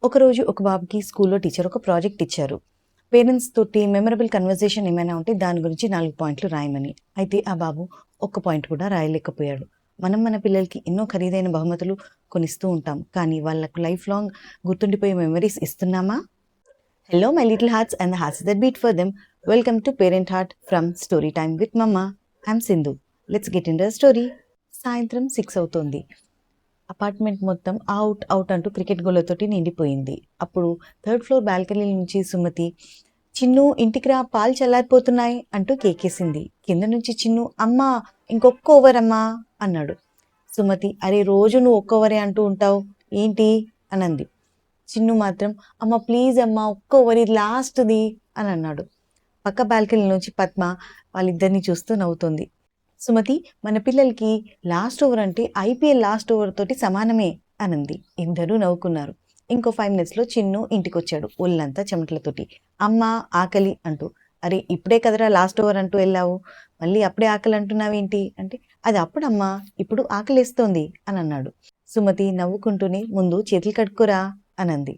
ఒకరోజు ఒక బాబుకి స్కూల్లో టీచర్ ఒక ప్రాజెక్ట్ ఇచ్చారు. పేరెంట్స్ తోటి మెమరబుల్ కన్వర్జేషన్ ఏమైనా ఉంటే దాని గురించి 4 పాయింట్లు రాయమని. అయితే ఆ బాబు ఒక్క పాయింట్ కూడా రాయలేకపోయాడు. మనం మన పిల్లలకి ఎన్నో ఖరీదైన బహుమతులు కొనిస్తూ ఉంటాం. కానీ వాళ్ళకు లైఫ్ లాంగ్ గుర్తుండిపోయే మెమరీస్ ఇస్తున్నామా? Hello my little hearts and the hearts that beat for them. Welcome to parent heart from story time with mamma. I'm Sindhu. Let's get in the story. సాయంత్రం 6 అవుతోంది. అపార్ట్మెంట్ మొత్తం అవుట్ అంటూ cricket గోళ్ళతోటి నిండిపోయింది. అప్పుడు 3rd floor balcony నుంచి సుమతి, చిన్ను ఇంటికి రా, పాలు చల్లారిపోతున్నాయి అంటూ కేకేసింది. కింద నుంచి చిన్ను, అమ్మా ఇంకొక్క ఓవర్ అమ్మా అన్నాడు. సుమతి, అరే రోజు నువ్వు ఒక్క ఓవరే అంటూ ఉంటావు ఏంటి అనంది. చిన్ను మాత్రం, అమ్మ ప్లీజ్ అమ్మా ఒక్క ఓవర్, ఇది లాస్ట్ది అని అన్నాడు. పక్క బాల్కనీ నుంచి పద్మ వాళ్ళిద్దరిని చూస్తూ నవ్వుతోంది. సుమతి, మన పిల్లలకి లాస్ట్ ఓవర్ అంటే ఐపీఎల్ లాస్ట్ ఓవర్ తోటి సమానమే అనంది. ఇద్దరూ నవ్వుకున్నారు. ఇంకో 5 minutesలో చిన్ను ఇంటికొచ్చాడు, ఒళ్ళంతా చెమటలతోటి. అమ్మా ఆకలి అంటూ. అరే ఇప్పుడే కదరా లాస్ట్ ఓవర్ అంటూ వెళ్ళావు, మళ్ళీ అప్పుడే ఆకలి అంటున్నావేంటి అంటే, అది అప్పుడమ్మా, ఇప్పుడు ఆకలేస్తోంది అని అన్నాడు. సుమతి నవ్వుకుంటూనే, ముందు చేతులు కడుక్కోరా అనంది.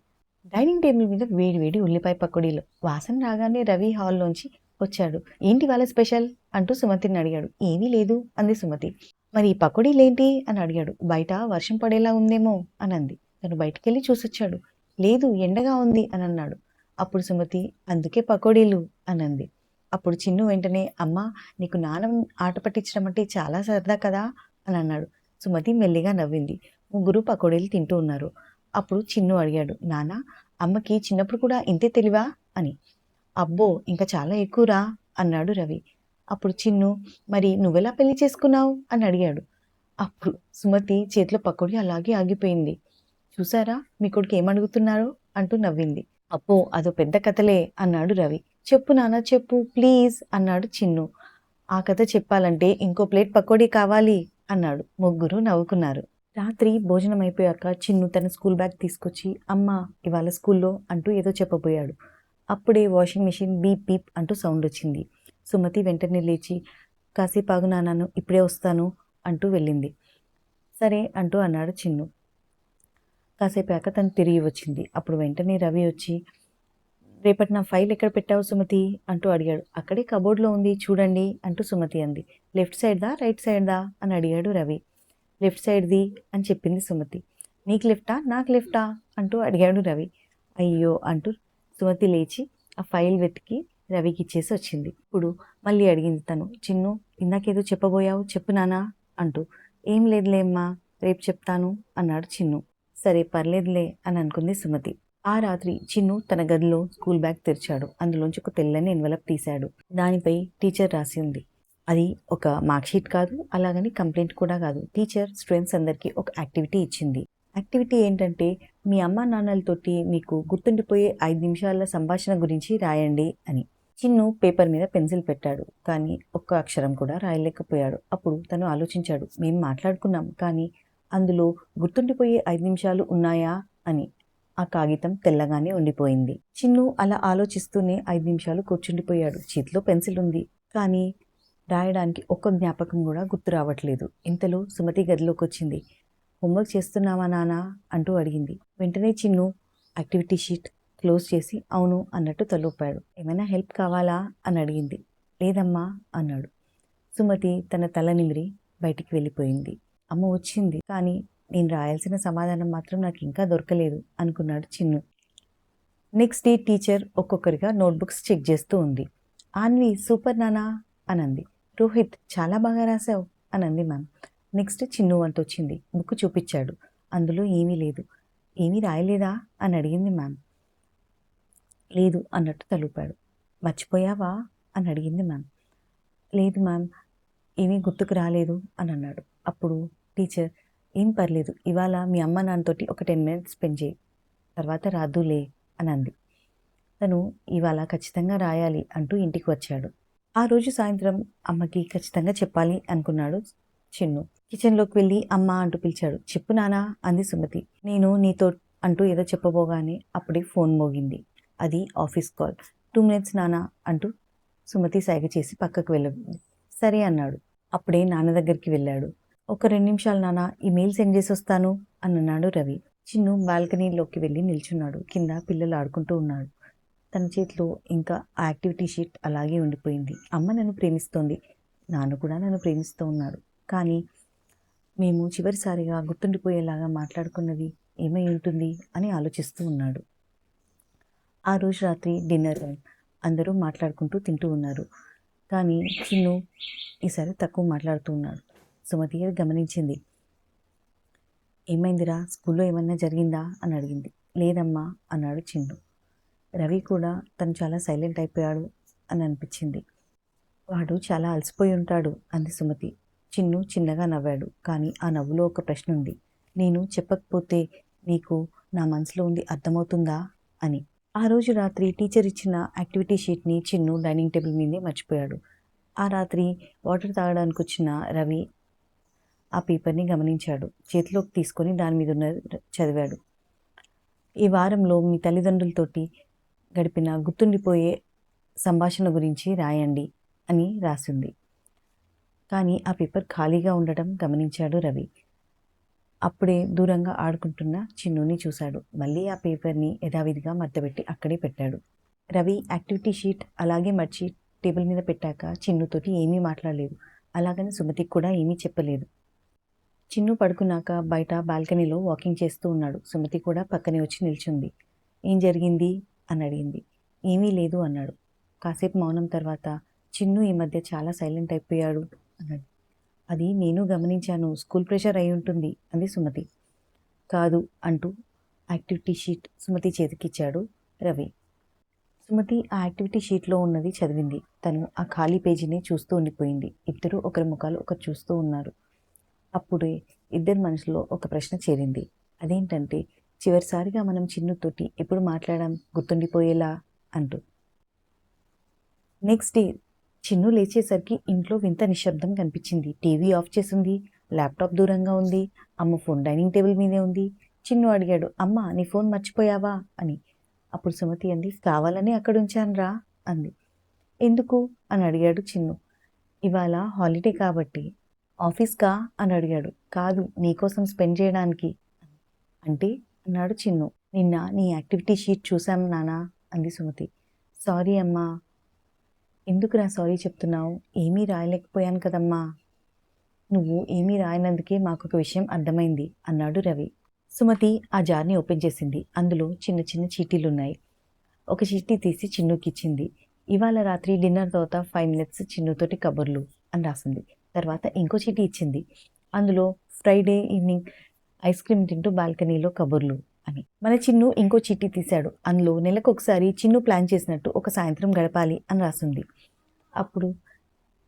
డైనింగ్ టేబుల్ మీద వేడి వేడి ఉల్లిపాయ పకోడీలు వాసన రాగానే రవి హాల్లోంచి వచ్చాడు. ఏంటి వాళ్ళ స్పెషల్ అంటూ సుమతిని అడిగాడు. ఏమీ లేదు అంది సుమతి. మరి ఈ పకోడీలేంటి అని అడిగాడు. బయట వర్షం పడేలా ఉందేమో అనంది. తను బయటికెళ్ళి చూసొచ్చాడు. లేదు ఎండగా ఉంది అని అన్నాడు. అప్పుడు సుమతి, అందుకే పకోడీలు అనంది. అప్పుడు చిన్ను వెంటనే, అమ్మ నీకు నాన్న ఆట పట్టించడం అంటే చాలా సరదా కదా అని అన్నాడు. సుమతి మెల్లిగా నవ్వింది. ముగ్గురు పకోడీలు తింటూ ఉన్నారు. అప్పుడు చిన్ను అడిగాడు, నాన్న అమ్మకి చిన్నప్పుడు కూడా ఇంతే తెలివా అని. అబ్బో ఇంకా చాలా ఎక్కువరా అన్నాడు రవి. అప్పుడు చిన్ను, మరి నువ్వెలా పెళ్లి చేసుకున్నావు అని అడిగాడు. అప్పుడు సుమతి చేతిలో పకోడీ అలాగే ఆగిపోయింది. చూసారా మీ కొడుకు ఏమడుగుతున్నారు అంటూ నవ్వింది. అబ్బో అదో పెద్ద కథలే అన్నాడు రవి. చెప్పు నాన్న చెప్పు ప్లీజ్ అన్నాడు చిన్ను. ఆ కథ చెప్పాలంటే ఇంకో ప్లేట్ పకోడీ కావాలి అన్నాడు. ముగ్గురు నవ్వుకున్నారు. రాత్రి భోజనం అయిపోయాక చిన్ను తన స్కూల్ బ్యాగ్ తీసుకొచ్చి, అమ్మ ఇవాళ స్కూల్లో అంటూ ఏదో చెప్పబోయాడు. అప్పుడే వాషింగ్ మెషిన్ బీప్ బీప్ అంటూ సౌండ్ వచ్చింది. సుమతి వెంటనే లేచి, కాసేపు ఆగు నాన్నను ఇప్పుడే వస్తాను అంటూ వెళ్ళింది. సరే అంటూ అన్నాడు చిన్ను. కాసేపాక తను తిరిగి వచ్చింది. అప్పుడు వెంటనే రవి వచ్చి, రేపటి నా ఫైల్ ఎక్కడ పెట్టావు సుమతి అంటూ అడిగాడు. అక్కడే కబోర్డ్లో ఉంది చూడండి అంటూ సుమతి అంది. లెఫ్ట్ సైడ్దా రైట్ సైడ్దా అని అడిగాడు రవి. లెఫ్ట్ సైడ్ది అని చెప్పింది సుమతి. నీకు లెఫ్టా నాకు లెఫ్టా అంటూ అడిగాడు రవి. అయ్యో అంటూ సుమతి లేచి ఆ ఫైల్ వెతికి రవికి ఇచ్చేసి వచ్చింది. ఇప్పుడు మళ్ళీ అడిగింది తను. చిన్ను ఇందాకేదో చెప్పబోయావు చెప్పు నానా అంటూ. ఏం లేదులే అమ్మా రేపు చెప్తాను అన్నాడు చిన్ను. సరే పర్లేదులే అని అనుకుంది సుమతి. ఆ రాత్రి చిన్ను తన గదిలో స్కూల్ బ్యాగ్ తెరిచాడు. అందులోంచి ఒక తెల్లని ఎన్వలప్ తీశాడు. దానిపై టీచర్ రాసి ఉంది. అది ఒక మార్క్షీట్ కాదు, అలాగని కంప్లైంట్ కూడా కాదు. టీచర్ స్టూడెంట్స్ అందరికీ ఒక యాక్టివిటీ ఇచ్చింది. యాక్టివిటీ ఏంటంటే, మీ అమ్మా నాన్నలతోటి మీకు గుర్తుండిపోయే 5 నిమిషాల సంభాషణ గురించి రాయండి అని. చిన్ను పేపర్ మీద పెన్సిల్ పెట్టాడు, కానీ ఒక్క అక్షరం కూడా రాయలేకపోయాడు. అప్పుడు తను ఆలోచించాడు, మేము మాట్లాడుకున్నాం కానీ అందులో గుర్తుండిపోయే 5 నిమిషాలు ఉన్నాయా అని. ఆ కాగితం తెల్లగానే ఉండిపోయింది. చిన్ను అలా ఆలోచిస్తూనే 5 నిమిషాలు కూర్చుండిపోయాడు. చేతిలో పెన్సిల్ ఉంది, కానీ రాయడానికి ఒక్క జ్ఞాపకం కూడా గుర్తు రావట్లేదు. ఇంతలో సుమతి గదిలోకి వచ్చింది. హోంవర్క్ చేస్తున్నావా నానా అంటూ అడిగింది. వెంటనే చిన్ను యాక్టివిటీ షీట్ క్లోజ్ చేసి అవును అన్నట్టు తలూపాడు. ఏమైనా హెల్ప్ కావాలా అని అడిగింది. లేదమ్మా అన్నాడు. సుమతి తన తల నిమిరి బయటికి వెళ్ళిపోయింది. అమ్మ వచ్చింది, కానీ నేను రాయాల్సిన సమాధానం మాత్రం నాకు ఇంకా దొరకలేదు అనుకున్నాడు చిన్ను. నెక్స్ట్ డే టీచర్ ఒక్కొక్కరిగా నోట్బుక్స్ చెక్ చేస్తూ ఉంది. ఆన్వి సూపర్ నానా అనంది. రోహిత్ చాలా బాగా రాశావు అనంది మ్యామ్. నెక్స్ట్ చిన్ను వంట వచ్చింది. బుక్ చూపించాడు. అందులో ఏమీ లేదు. ఏమీ రాయలేదా అని అడిగింది మ్యామ్. లేదు అన్నట్టు తలూపాడు. మర్చిపోయావా అని అడిగింది మ్యామ్. లేదు మ్యామ్, ఏమీ గుర్తుకు రాలేదు అని అన్నాడు. అప్పుడు టీచర్, ఏం పర్లేదు, ఇవాళ మీ అమ్మ నాన్నతోటి ఒక 10 minutes స్పెండ్ చేయి, తర్వాత రాదులే అని అంది. తను ఇవాళ ఖచ్చితంగా రాయాలి అంటూ ఇంటికి వచ్చాడు. ఆ రోజు సాయంత్రం అమ్మకి ఖచ్చితంగా చెప్పాలి అనుకున్నాడు చిన్ను. కిచెన్లోకి వెళ్ళి అమ్మ అంటూ పిలిచాడు. చెప్పు నానా అంది సుమతి. నేను నీతో అంటూ ఏదో చెప్పబోగానే అప్పుడే ఫోన్ మోగింది. అది ఆఫీస్ కాల్. 2 minutes నానా అంటూ సుమతి సైగ చేసి పక్కకు వెళ్ళింది. సరే అన్నాడు. అప్పుడే నాన్న దగ్గరికి వెళ్ళాడు. ఒక 2 నిమిషాలు నాన్న, ఈ మెయిల్ సెండ్ చేసి వస్తాను అని అన్నాడు రవి. చిన్ను బాల్కనీలోకి వెళ్ళి నిల్చున్నాడు. కింద పిల్లలు ఆడుకుంటూ ఉన్నారు. తన చేతిలో ఇంకా ఆ యాక్టివిటీ షీట్ అలాగే ఉండిపోయింది. అమ్మ నన్ను ప్రేమిస్తోంది, నాన్న కూడా నన్ను ప్రేమిస్తూ ఉన్నాడు. కానీ మేము చివరిసారిగా గుర్తుండిపోయేలాగా మాట్లాడుకున్నది ఏమై ఉంటుంది అని ఆలోచిస్తూ ఉన్నాడు. ఆ రోజు రాత్రి డిన్నర్ అందరూ మాట్లాడుకుంటూ తింటూ ఉన్నారు. కానీ చిన్ను ఈసారి తక్కువ మాట్లాడుతూ ఉన్నాడు. సుమతి అది గమనించింది. ఏమైందిరా, స్కూల్లో ఏమన్నా జరిగిందా అని అడిగింది. లేదమ్మా అన్నాడు చిన్ను. రవి కూడా తను చాలా సైలెంట్ అయిపోయాడు అని అనిపించింది. వాడు చాలా అలసిపోయి ఉంటాడు అంది సుమతి. చిన్ను చిన్నగా నవ్వాడు. కానీ ఆ నవ్వులో ఒక ప్రశ్న ఉంది. నేను చెప్పకపోతే మీకు నా మనసులో ఉంది అర్థమవుతుందా అని. ఆ రోజు రాత్రి టీచర్ ఇచ్చిన యాక్టివిటీ షీట్ని చిన్ను డైనింగ్ టేబుల్ మీదే మర్చిపోయాడు. ఆ రాత్రి వాటర్ తాగడానికి వచ్చిన రవి ఆ పేపర్ని గమనించాడు. చేతిలోకి తీసుకొని దాని మీద ఉన్న చదివాడు. ఈ వారంలో మీ తల్లిదండ్రులతోటి గడిపిన గుర్తుండిపోయే సంభాషణ గురించి రాయండి అని రాసింది. కానీ ఆ పేపర్ ఖాళీగా ఉండడం గమనించాడు రవి. అప్పుడే దూరంగా ఆడుకుంటున్న చిన్నుని చూశాడు. మళ్ళీ ఆ పేపర్ని యథావిధిగా మడతపెట్టి అక్కడే పెట్టాడు. రవి యాక్టివిటీ షీట్ అలాగే మర్చి టేబుల్ మీద పెట్టాక చిన్నుతోటి ఏమీ మాట్లాడలేదు. అలాగని సుమతికి కూడా ఏమీ చెప్పలేదు. చిన్ను పడుకున్నాక బయట బాల్కనీలో వాకింగ్ చేస్తూ ఉన్నాడు. సుమతి కూడా పక్కనే వచ్చి నిల్చుంది. ఏం జరిగింది అని అడిగింది. ఏమీ లేదు అన్నాడు. కాసేపు మౌనం తర్వాత చిన్ను ఈ మధ్య చాలా సైలెంట్ అయిపోయాడు అన్నాడు. అది నేను గమనించాను, స్కూల్ ప్రెషర్ అయి ఉంటుంది అంది సుమతి. కాదు అంటూ యాక్టివిటీ షీట్ సుమతి చేతికిచ్చాడు రవి. సుమతి ఆ యాక్టివిటీ షీట్లో ఉన్నది చదివింది. తను ఆ ఖాళీ పేజీని చూస్తూ ఉండిపోయింది. ఇద్దరు ఒకరి ముఖాలు ఒకరు చూస్తూ ఉన్నారు. అప్పుడే ఇద్దరి మనసులో ఒక ప్రశ్న చేరింది. అదేంటంటే, చివరిసారిగా మనం చిన్నుతోటి ఎప్పుడు మాట్లాడాం గుర్తుండిపోయేలా అంటూ. నెక్స్ట్ డే చిన్ను లేచేసరికి ఇంట్లో వింత నిశ్శబ్దం కనిపించింది. టీవీ ఆఫ్ చేసింది, ల్యాప్టాప్ దూరంగా ఉంది, అమ్మ ఫోన్ డైనింగ్ టేబుల్ మీదే ఉంది. చిన్ను అడిగాడు, అమ్మ నీ ఫోన్ మర్చిపోయావా అని. అప్పుడు సుమతి అంది, కావాలని అక్కడ ఉంచాను రా అంది. ఎందుకు అని అడిగాడు చిన్ను. ఇవాళ హాలిడే కాబట్టి. ఆఫీస్కా అని అడిగాడు. కాదు, నీకోసం స్పెండ్ చేయడానికి. అంటే అన్నాడు చిన్ను. నిన్న నీ యాక్టివిటీ షీట్ చూసాం నానా అంది సుమతి. సారీ అమ్మా. ఎందుకురా సారీ చెప్తున్నావు? ఏమీ రాయలేకపోయాను కదమ్మా. నువ్వు ఏమీ రాయనందుకే మాకు ఒక విషయం అర్థమైంది అన్నాడు రవి. సుమతి ఆ జార్ని ఓపెన్ చేసింది. అందులో చిన్న చిన్న చీటీలున్నాయి. ఒక చీటీ తీసి చిన్నుకి ఇచ్చింది. ఇవాళ రాత్రి డిన్నర్ తర్వాత 5 minutes చిన్నుతోటి కబుర్లు అని రాసింది. తర్వాత ఇంకో చీటీ ఇచ్చింది. అందులో ఫ్రైడే ఈవినింగ్ ఐస్ క్రీమ్ తింటూ బాల్కనీలో కబుర్లు అని. మన చిన్ను ఇంకో చీటీ తీశాడు. అందులో నెలకొకసారి చిన్ను ప్లాన్ చేసినట్టు ఒక సాయంత్రం గడపాలి అని రాసింది. అప్పుడు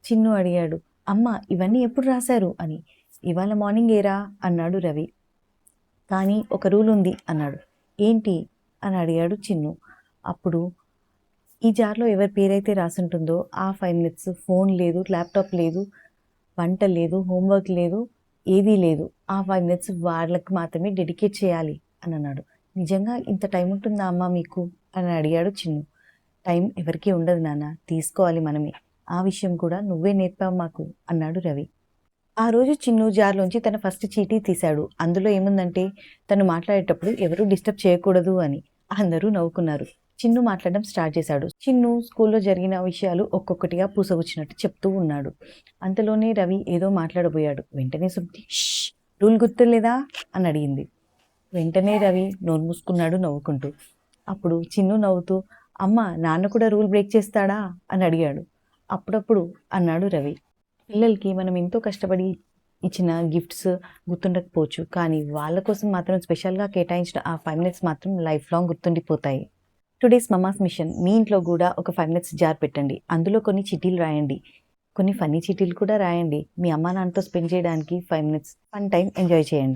చిన్ను అడిగాడు, అమ్మ ఇవన్నీ ఎప్పుడు రాశారు అని. ఇవాళ మార్నింగ్ ఏరా అన్నాడు రవి. కానీ ఒక రూల్ ఉంది అన్నాడు. ఏంటి అని అడిగాడు చిన్ను. అప్పుడు ఈ జార్లో ఎవరి పేరైతే రాసుంటుందో ఆ 5 minutes ఫోన్ లేదు, ల్యాప్టాప్ లేదు, వంట లేదు, హోంవర్క్ లేదు, ఏదీ లేదు. ఆ 5 minutes వాళ్ళకి మాత్రమే డెడికేట్ చేయాలి అని అన్నాడు. నిజంగా ఇంత టైం ఉంటుందా అమ్మ మీకు అని అడిగాడు చిన్ను. టైం ఎవరికీ ఉండదు నాన్న, తీసుకోవాలి మనమే. ఆ విషయం కూడా నువ్వే నేర్పావు మాకు అన్నాడు రవి. ఆ రోజు చిన్ను జార్లోంచి తన ఫస్ట్ చీటీ తీశాడు. అందులో ఏముందంటే, తను మాట్లాడేటప్పుడు ఎవరూ డిస్టర్బ్ చేయకూడదు అని. అందరూ నవ్వుకున్నారు. చిన్ను మాట్లాడడం స్టార్ట్ చేశాడు. చిన్ను స్కూల్లో జరిగిన విషయాలు ఒక్కొక్కటిగా పూసగుచ్చినట్టు చెప్తూ ఉన్నాడు. అంతలోనే రవి ఏదో మాట్లాడబోయాడు. వెంటనే సుమతి రూల్ గుర్తులేదా అని అడిగింది. వెంటనే రవి నోరు మూసుకున్నాడు నవ్వుకుంటూ. అప్పుడు చిన్ను నవ్వుతూ, అమ్మ నాన్న కూడా రూల్ బ్రేక్ చేస్తాడా అని అడిగాడు. అప్పుడప్పుడు అన్నాడు రవి. పిల్లలకి మనం ఎంతో కష్టపడి ఇచ్చిన గిఫ్ట్స్ గుర్తుండకపోవచ్చు, కానీ వాళ్ళ కోసం మాత్రం స్పెషల్గా కేటాయించిన ఆ 5 minutes మాత్రం లైఫ్ లాంగ్ గుర్తుండిపోతాయి. Today's mama's mission. మీ ఇంట్లో కూడా ఒక 5 minutes జార్ పెట్టండి. అందులో కొన్ని చిట్టీలు రాయండి. కొన్ని ఫన్నీ చిట్టీలు కూడా రాయండి. మీ అమ్మా నాన్నతో స్పెండ్ చేయడానికి 5 minutes ఫన్ టైం ఎంజాయ్ చేయండి.